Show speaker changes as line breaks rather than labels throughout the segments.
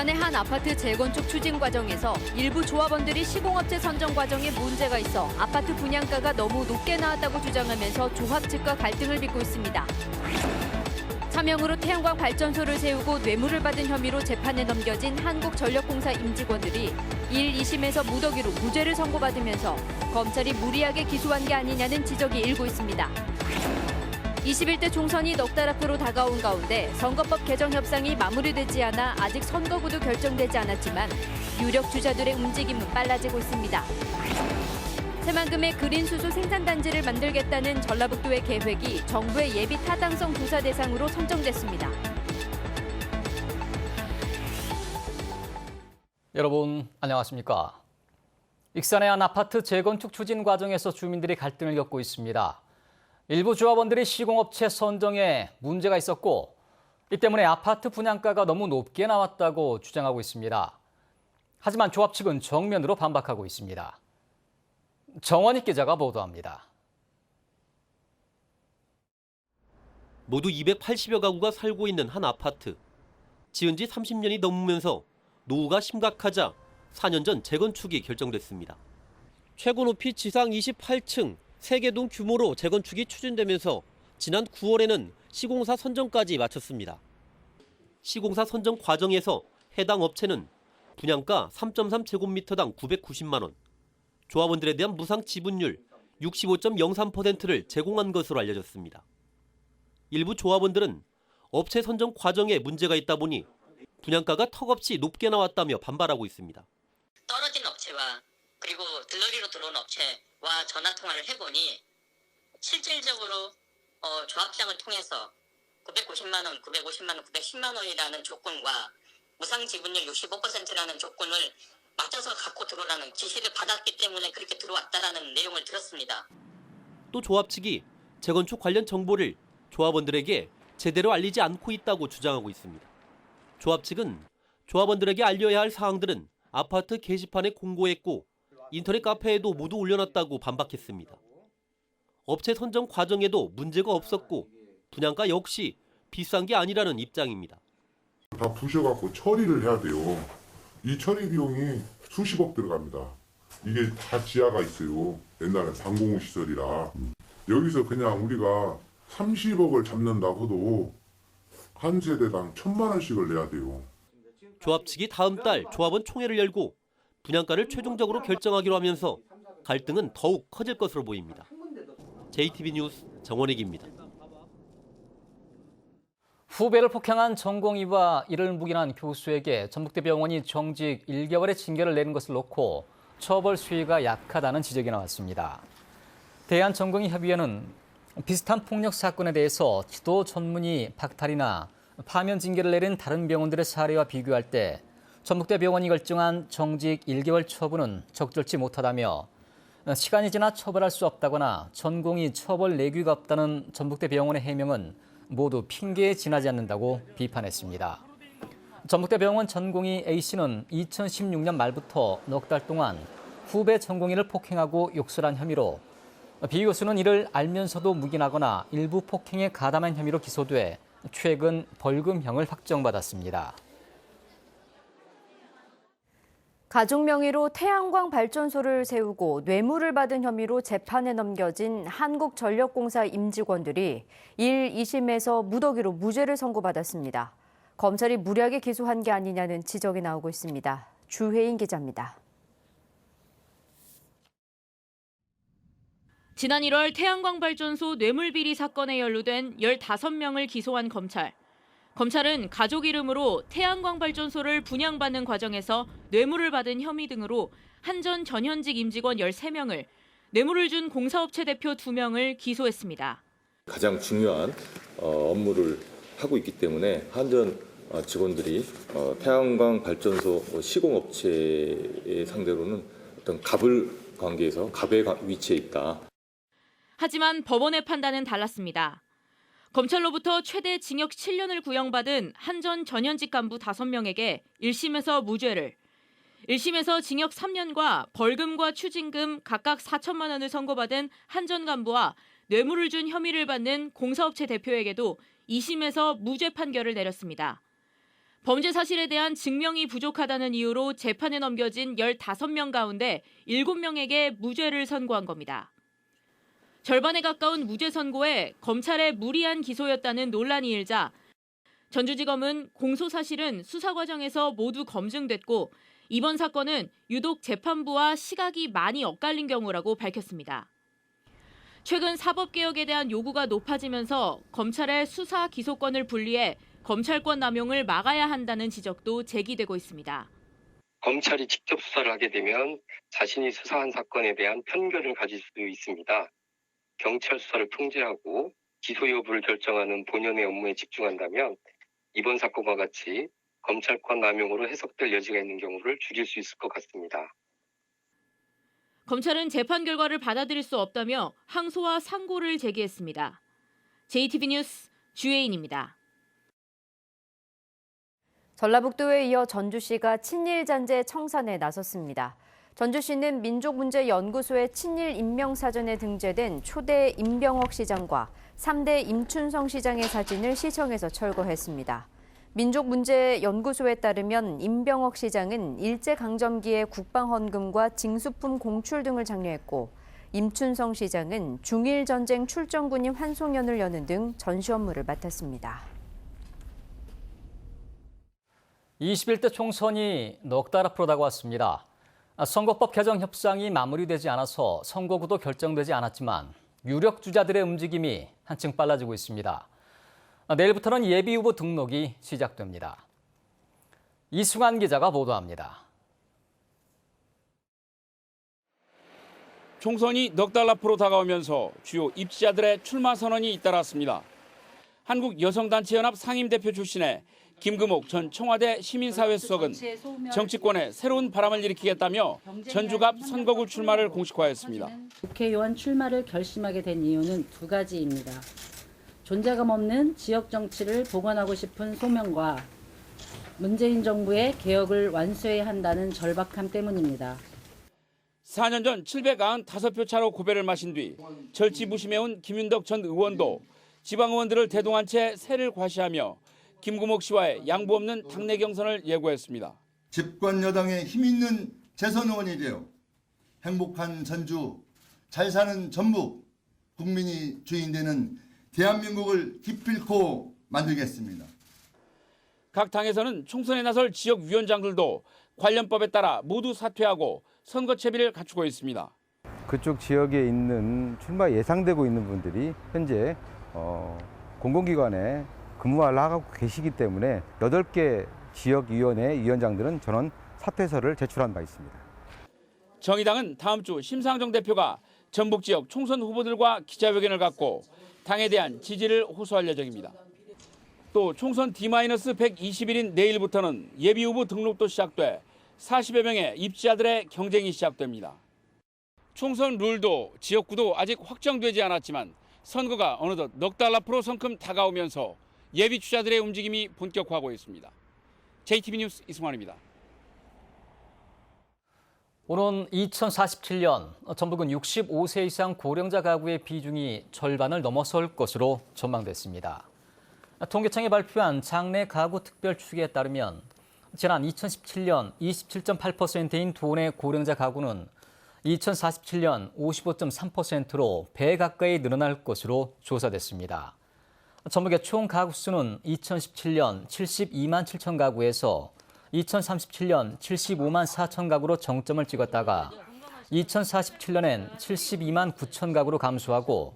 부산의 한 아파트 재건축 추진 과정에서 일부 조합원들이 시공업체 선정 과정에 문제가 있어 아파트 분양가가 너무 높게 나왔다고 주장하면서 조합 측과 갈등을 빚고 있습니다. 차명으로 태양광 발전소를 세우고 뇌물을 받은 혐의로 재판에 넘겨진 한국전력공사 임직원들이 1, 2심에서 무더기로 무죄를 선고받으면서 검찰이 무리하게 기소한 게 아니냐는 지적이 일고 있습니다. 21대 총선이 넉 달 앞으로 다가온 가운데 선거법 개정 협상이 마무리되지 않아 아직 선거구도 결정되지 않았지만 유력 주자들의 움직임은 빨라지고 있습니다. 새만금의 그린 수소 생산단지를 만들겠다는 전라북도의 계획이 정부의 예비 타당성 조사 대상으로 선정됐습니다.
여러분 안녕하십니까? 익산의 한 아파트 재건축 추진 과정에서 주민들이 갈등을 겪고 있습니다. 일부 조합원들이 시공업체 선정에 문제가 있었고 이 때문에 아파트 분양가가 너무 높게 나왔다고 주장하고 있습니다. 하지만 조합 측은 정면으로 반박하고 있습니다. 정원익 기자가 보도합니다.
모두 280여 가구가 살고 있는 한 아파트. 지은 지 30년이 넘으면서 노후가 심각하자 4년 전 재건축이 결정됐습니다. 최고 높이 지상 28층, 3개 동 규모로 재건축이 추진되면서 지난 9월에는 시공사 선정까지 마쳤습니다. 시공사 선정 과정에서 해당 업체는 분양가 3.3제곱미터당 990만 원, 조합원들에 대한 무상 지분율 65.03%를 제공한 것으로 알려졌습니다. 일부 조합원들은 업체 선정 과정에 문제가 있다 보니 분양가가 턱없이 높게 나왔다며 반발하고 있습니다.
떨어진 업체와 그리고 들러리로 들어온 업체와 전화 통화를 해보니 실질적으로 조합장을 통해서 990만 원, 950만 원, 910만 원이라는 조건과 무상 지분율 65%라는 조건을 맞춰서 갖고 들어오라는 지시를 받았기 때문에 그렇게 들어왔다라는 내용을 들었습니다.
또 조합 측이 재건축 관련 정보를 조합원들에게 제대로 알리지 않고 있다고 주장하고 있습니다. 조합 측은 조합원들에게 알려야 할 사항들은 아파트 게시판에 공고했고 인터넷 카페에도 모두 올려놨다고 반박했습니다. 업체 선정 과정에도 문제가 없었고 분양가 역시 비싼 게 아니라는 입장입니다.
다 부셔갖고 처리를 해야 돼요. 이 처리 비용이 수십억 들어갑니다. 이게 다 지하가 있어요. 옛날에 방공호 시설이라. 여기서 그냥 우리가 30억을 잡는다고 해도 한 세대당 1,000만 원씩을 내야 돼요.
조합 측이 다음 달 조합원 총회를 열고 분양가를 최종적으로 결정하기로 하면서 갈등은 더욱 커질 것으로 보입니다. JTB 뉴스 정원익입니다.
후배를 폭행한 전공의와 이를 묵인한 교수에게 전북대병원이 정직 1개월의 징계를 내린 것을 놓고 처벌 수위가 약하다는 지적이 나왔습니다. 대한전공의협의회는 비슷한 폭력 사건에 대해서 지도 전문의 박탈이나 파면 징계를 내린 다른 병원들의 사례와 비교할 때 전북대병원이 결정한 정직 1개월 처분은 적절치 못하다며 시간이 지나 처벌할 수 없다거나 전공의 처벌 내규가 없다는 전북대병원의 해명은 모두 핑계에 지나지 않는다고 비판했습니다. 전북대병원 전공의 A씨는 2016년 말부터 넉 달 동안 후배 전공의를 폭행하고 욕설한 혐의로 B 교수는 이를 알면서도 묵인하거나 일부 폭행에 가담한 혐의로 기소돼 최근 벌금형을 확정받았습니다.
가족 명의로 태양광 발전소를 세우고 뇌물을 받은 혐의로 재판에 넘겨진 한국전력공사 임직원들이 1, 2심에서 무더기로 무죄를 선고받았습니다. 검찰이 무리하게 기소한 게 아니냐는 지적이 나오고 있습니다. 주혜인 기자입니다.
지난 1월 태양광 발전소 뇌물비리 사건에 연루된 15명을 기소한 검찰. 검찰은 가족 이름으로 태양광 발전소를 분양받는 과정에서 뇌물을 받은 혐의 등으로 한전 전현직 임직원 13명을, 뇌물을 준 공사업체 대표 2명을 기소했습니다.
가장 중요한 업무를 하고 있기 때문에 한전 직원들이 태양광 발전소 시공업체의 상대로는 어떤 갑을 관계에서 갑의 위치에 있다.
하지만 법원의 판단은 달랐습니다. 검찰로부터 최대 징역 7년을 구형받은 한전 전현직 간부 5명에게 1심에서 무죄를, 1심에서 징역 3년과 벌금과 추징금 각각 4천만 원을 선고받은 한전 간부와 뇌물을 준 혐의를 받는 공사업체 대표에게도 2심에서 무죄 판결을 내렸습니다. 범죄 사실에 대한 증명이 부족하다는 이유로 재판에 넘겨진 15명 가운데 7명에게 무죄를 선고한 겁니다. 절반에 가까운 무죄 선고에 검찰의 무리한 기소였다는 논란이 일자 전주지검은 공소 사실은 수사 과정에서 모두 검증됐고 이번 사건은 유독 재판부와 시각이 많이 엇갈린 경우라고 밝혔습니다. 최근 사법개혁에 대한 요구가 높아지면서 검찰의 수사 기소권을 분리해 검찰권 남용을 막아야 한다는 지적도 제기되고 있습니다.
검찰이 직접 수사를 하게 되면 자신이 수사한 사건에 대한 편견을 가질 수 있습니다. 경찰 수사를 통제하고 기소 여부를 결정하는 본연의 업무에 집중한다면 이번 사건과 같이 검찰권 남용으로 해석될 여지가 있는 경우를 줄일 수 있을 것 같습니다.
검찰은 재판 결과를 받아들일 수 없다며 항소와 상고를 제기했습니다. JTB 뉴스 주혜인입니다.
전라북도에 이어 전주시가 친일잔재 청산에 나섰습니다. 전주시는 민족문제연구소의 친일 임명사전에 등재된 초대 임병옥 시장과 3대 임춘성 시장의 사진을 시청에서 철거했습니다. 민족문제연구소에 따르면 임병옥 시장은 일제강점기의 국방헌금과 징수품 공출 등을 장려했고 임춘성 시장은 중일전쟁 출정군인 환송연을 여는 등 전시 업무를 맡았습니다.
21대 총선이 넉 달 앞으로 다가왔습니다. 선거법 개정 협상이 마무리되지 않아서 선거구도 결정되지 않았지만 유력 주자들의 움직임이 한층 빨라지고 있습니다. 내일부터는 예비후보 등록이 시작됩니다. 이승환 기자가 보도합니다.
총선이 넉 달 앞으로 다가오면서 주요 입지자들의 출마 선언이 잇따랐습니다. 한국여성단체연합 상임대표 출신의 김금옥 전 청와대 시민사회 수석은 정치권에 새로운 바람을 일으키겠다며 전주갑 선거구 출마를 공식화했습니다.
국회의원 출마를 결심하게 된 이유는 두 가지입니다. 존재감 없는 지역 정치를 복원하고 싶은 소명과 문재인 정부의 개혁을 완수해야 한다는 절박함 때문입니다.
4년 전 795표 차로 고배를 마신 뒤 절치부심해온 김윤덕 전 의원도 지방의원들을 대동한 채 세를 과시하며 김금옥 씨와의 양보 없는 당내 경선을 예고했습니다.
집권 여당의 힘 있는 재선 의원이 되어 행복한 전주, 잘 사는 전북, 국민이 주인되는 대한민국을 기필코 만들겠습니다.
각 당에서는 총선에 나설 지역위원장들도 관련법에 따라 모두 사퇴하고 선거 채비를 갖추고 있습니다.
그쪽 지역에 있는 출마 예상되고 있는 분들이 현재 공공기관에 근무를 하고 계시기 때문에 8개 지역위원회 위원장들은 전원 사퇴서를 제출한 바 있습니다.
정의당은 다음 주 심상정 대표가 전북 지역 총선 후보들과 기자회견을 갖고 당에 대한 지지를 호소할 예정입니다. 또 총선 D-120일인 내일부터는 예비후보 등록도 시작돼 40여 명의 입지자들의 경쟁이 시작됩니다. 총선 룰도 지역구도 아직 확정되지 않았지만 선거가 어느덧 넉 달 앞으로 성큼 다가오면서 예비 주자들의 움직임이 본격화하고 있습니다. JTB 뉴스 이승환입니다.
오는 2047년 전북은 65세 이상 고령자 가구의 비중이 절반을 넘어설 것으로 전망됐습니다. 통계청이 발표한 장래 가구 특별 추계에 따르면 지난 2017년 27.8%인 도내 고령자 가구는 2047년 55.3%로 배 가까이 늘어날 것으로 조사됐습니다. 전북의 총 가구 수는 2017년 72만 7천 가구에서 2037년 75만 4천 가구로 정점을 찍었다가 2047년엔 72만 9천 가구로 감소하고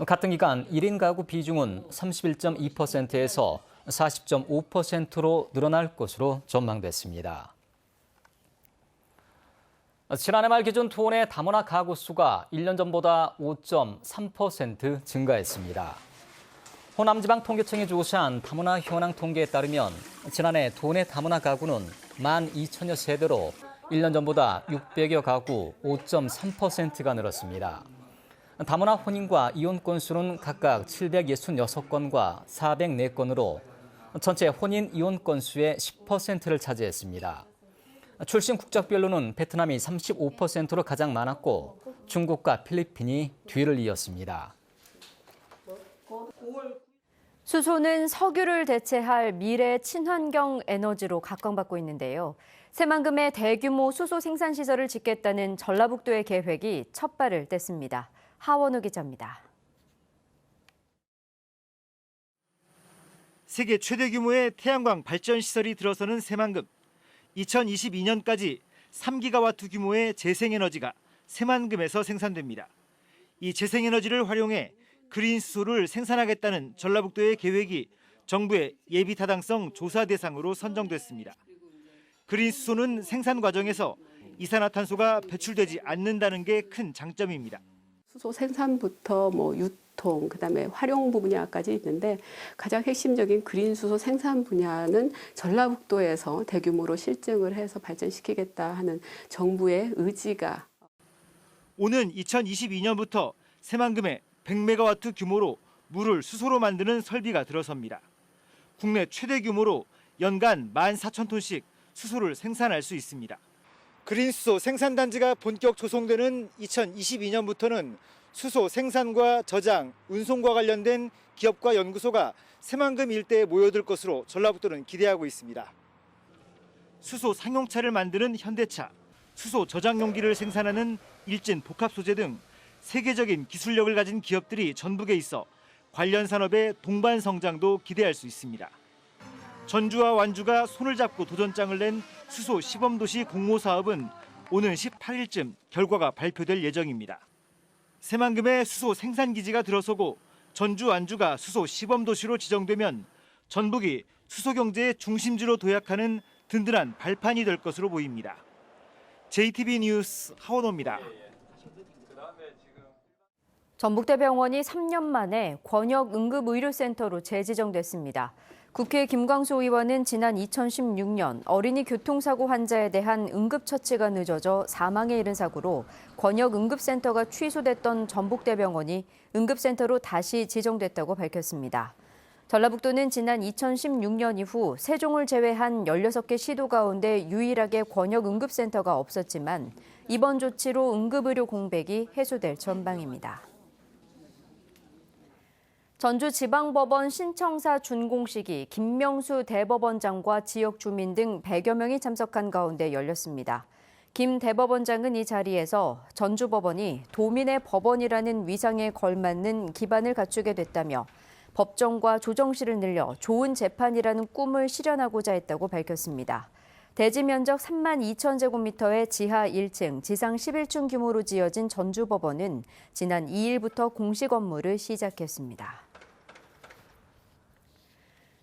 같은 기간 1인 가구 비중은 31.2%에서 40.5%로 늘어날 것으로 전망됐습니다. 지난해 말 기준 도내 다문화 가구 수가 1년 전보다 5.3% 증가했습니다. 호남지방통계청이 조사한 다문화 현황 통계에 따르면 지난해 도내 다문화 가구는 12,000여 세대로 1년 전보다 600여 가구 5.3%가 늘었습니다. 다문화 혼인과 이혼 건수는 각각 766건과 404건으로 전체 혼인 이혼 건수의 10%를 차지했습니다. 출신 국적별로는 베트남이 35%로 가장 많았고 중국과 필리핀이 뒤를 이었습니다.
수소는 석유를 대체할 미래 친환경 에너지로 각광받고 있는데요. 새만금에 대규모 수소 생산 시설을 짓겠다는 전라북도의 계획이 첫 발을 뗐습니다. 하원우 기자입니다.
세계 최대 규모의 태양광 발전 시설이 들어서는 새만금. 2022년까지 3기가와트 규모의 재생에너지가 새만금에서 생산됩니다. 이 재생에너지를 활용해 그린 수소를 생산하겠다는 전라북도의 계획이 정부의 예비타당성 조사 대상으로 선정됐습니다. 그린 수소는 생산 과정에서 이산화탄소가 배출되지 않는다는 게 큰 장점입니다.
수소 생산부터 유통, 그다음에 활용 분야까지 있는데 가장 핵심적인 그린 수소 생산 분야는 전라북도에서 대규모로 실증을 해서 발전시키겠다 하는 정부의 의지가.
오는 2022년부터 새만금에 100메가와트 규모로 물을 수소로 만드는 설비가 들어섭니다. 국내 최대 규모로 연간 14,000톤씩 수소를 생산할 수 있습니다. 그린수소 생산단지가 본격 조성되는 2022년부터는 수소 생산과 저장, 운송과 관련된 기업과 연구소가 새만금 일대에 모여들 것으로 전라북도는 기대하고 있습니다. 수소 상용차를 만드는 현대차, 수소 저장 용기를 생산하는 일진 복합소재 등 세계적인 기술력을 가진 기업들이 전북에 있어 관련 산업의 동반 성장도 기대할 수 있습니다. 전주와 완주가 손을 잡고 도전장을 낸 수소 시범도시 공모 사업은 오는 18일쯤 결과가 발표될 예정입니다. 새만금에 수소 생산기지가 들어서고 전주, 완주가 수소 시범도시로 지정되면 전북이 수소 경제의 중심지로 도약하는 든든한 발판이 될 것으로 보입니다. JTB 뉴스 하원호입니다.
전북대병원이 3년 만에 권역응급의료센터로 재지정됐습니다. 국회 김광수 의원은 지난 2016년 어린이 교통사고 환자에 대한 응급처치가 늦어져 사망에 이른 사고로 권역응급센터가 취소됐던 전북대병원이 응급센터로 다시 지정됐다고 밝혔습니다. 전라북도는 지난 2016년 이후 세종을 제외한 16개 시도 가운데 유일하게 권역응급센터가 없었지만 이번 조치로 응급의료 공백이 해소될 전망입니다. 전주지방법원 신청사 준공식이 김명수 대법원장과 지역 주민 등 100여 명이 참석한 가운데 열렸습니다. 김 대법원장은 이 자리에서 전주법원이 도민의 법원이라는 위상에 걸맞는 기반을 갖추게 됐다며 법정과 조정실을 늘려 좋은 재판이라는 꿈을 실현하고자 했다고 밝혔습니다. 대지 면적 3만 2천 제곱미터의 지하 1층, 지상 11층 규모로 지어진 전주법원은 지난 2일부터 공식 업무를 시작했습니다.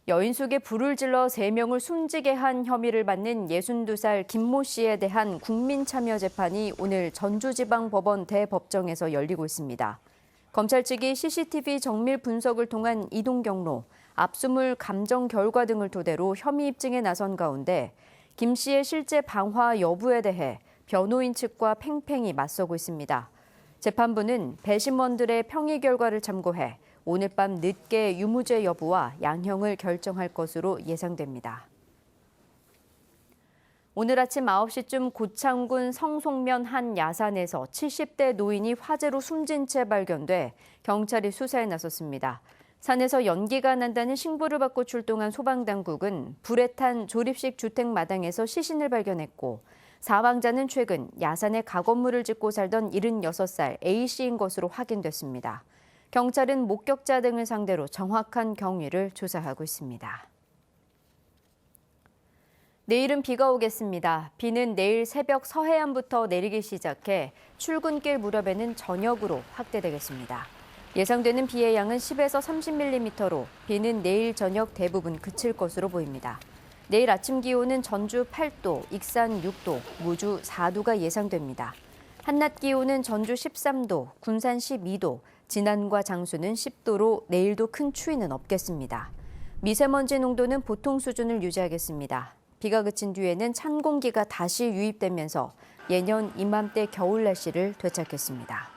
여인 속에 불을 질러 3명을 숨지게 한 혐의를 받는 62살 김모 씨에 대한 국민참여재판이 오늘 전주지방법원 대법정에서 열리고 있습니다. 검찰 측이 CCTV 정밀 분석을 통한 이동 경로, 압수물 감정 결과 등을 토대로 혐의 입증에 나선 가운데 김 씨의 실제 방화 여부에 대해 변호인 측과 팽팽히 맞서고 있습니다. 재판부는 배심원들의 평의 결과를 참고해 오늘 밤 늦게 유무죄 여부와 양형을 결정할 것으로 예상됩니다. 오늘 아침 9시쯤 고창군 성송면 한 야산에서 70대 노인이 화재로 숨진 채 발견돼 경찰이 수사에 나섰습니다. 산에서 연기가 난다는 신고를 받고 출동한 소방당국은 불에 탄 조립식 주택 마당에서 시신을 발견했고 사망자는 최근 야산에 가건물을 짓고 살던 76살 A씨인 것으로 확인됐습니다. 경찰은 목격자 등을 상대로 정확한 경위를 조사하고 있습니다. 내일은 비가 오겠습니다. 비는 내일 새벽 서해안부터 내리기 시작해 출근길 무렵에는 전역으로 확대되겠습니다. 예상되는 비의 양은 10에서 30mm로 비는 내일 저녁 대부분 그칠 것으로 보입니다. 내일 아침 기온은 전주 8도, 익산 6도, 무주 4도가 예상됩니다. 한낮 기온은 전주 13도, 군산 12도, 진안과 장수는 10도로 내일도 큰 추위는 없겠습니다. 미세먼지 농도는 보통 수준을 유지하겠습니다. 비가 그친 뒤에는 찬 공기가 다시 유입되면서 예년 이맘때 겨울 날씨를 되찾겠습니다.